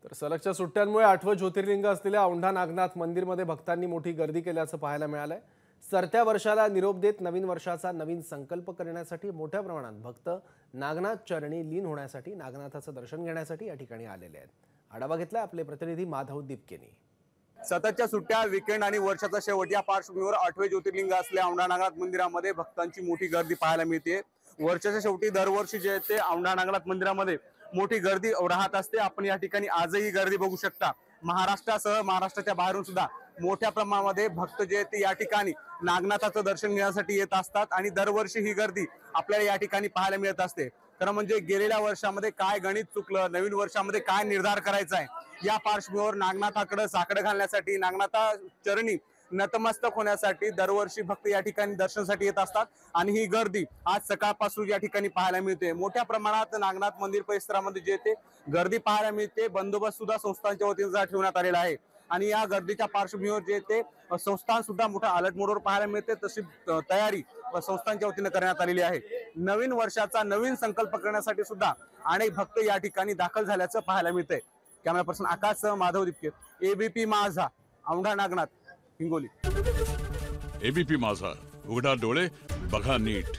तर सलगच्या सुट्ट्यांमुळे 8वं ज्योतिर्लिंग असलेल्या औंढा नागनाथ मंदिरमध्ये भक्तांनी मोठी गर्दी केल्याचं पाहायला मिळालंय। सरत्या वर्षाला निरोप देत नवीन वर्षाचा नवीन संकल्प करण्यासाठी मोठ्या प्रमाणात भक्त नागनाथ चरणी लीन होण्यासाठी नागनाथाचं दर्शन घेण्यासाठी या ठिकाणी आलेले आहेत। आढावा घेतला आपले प्रतिनिधी माधव दीपकेनी। सततच्या सुट्ट्या, वीकेंड आणि वर्षाचा शेवट या पार्श्वभूमीवर 8वे ज्योतिर्लिंग असलेल्या औंढा नागनाथ मंदिरामध्ये भक्तांची मोठी गर्दी पाहायला मिळते। वर्षाच्या शेवटी दरवर्षी जे ते औंढा नागनाथ मंदिरामध्ये मोठी गर्दी राहत असते। आपण या ठिकाणी आजही गर्दी बघू शकता। महाराष्ट्रासह महाराष्ट्राच्या बाहेरून सुद्धा मोठ्या प्रमाणामध्ये भक्त जे ते या ठिकाणी नागनाथाचं दर्शन घेण्यासाठी येत असतात आणि दरवर्षी ही गर्दी आपल्याला या ठिकाणी पाहायला मिळत असते। खरं म्हणजे गेलेल्या वर्षामध्ये काय गणित चुकलं, नवीन वर्षामध्ये काय निर्धार करायचा आहे या पार्श्वभूमीवर नागनाथाकडे साकडं घालण्यासाठी, नागनाथा चरणी नतमस्तक होण्यासाठी दरवर्षी भक्त या ठिकाणी दर्शनासाठी येत असतात आणि ही गर्दी आज सकाळपासून या ठिकाणी पाहायला मिळते। मोठ्या प्रमाणात नागनाथ मंदिर परिसरामध्ये जे ते गर्दी पाहायला मिळते। बंदोबस्त सुद्धा संस्थांच्या वतीने ठेवण्यात आलेला आहे आणि या गर्दीच्या पार्श्वभूमीवर जे ते संस्थान सुद्धा मोठा अलर्ट मोडवर पाहायला मिळते। तशी तयारी संस्थांच्या वतीने करण्यात आलेली आहे। नवीन वर्षाचा नवीन संकल्प करण्यासाठी सुद्धा अनेक भक्त या ठिकाणी दाखल झाल्याचं पाहायला मिळतंय। Camera person आकाशसह Madhav Dipke, ABP माझा, औंढा नागनाथ, हिंगोली। एबीपी माझा, उघडा डोळे बघा नीट।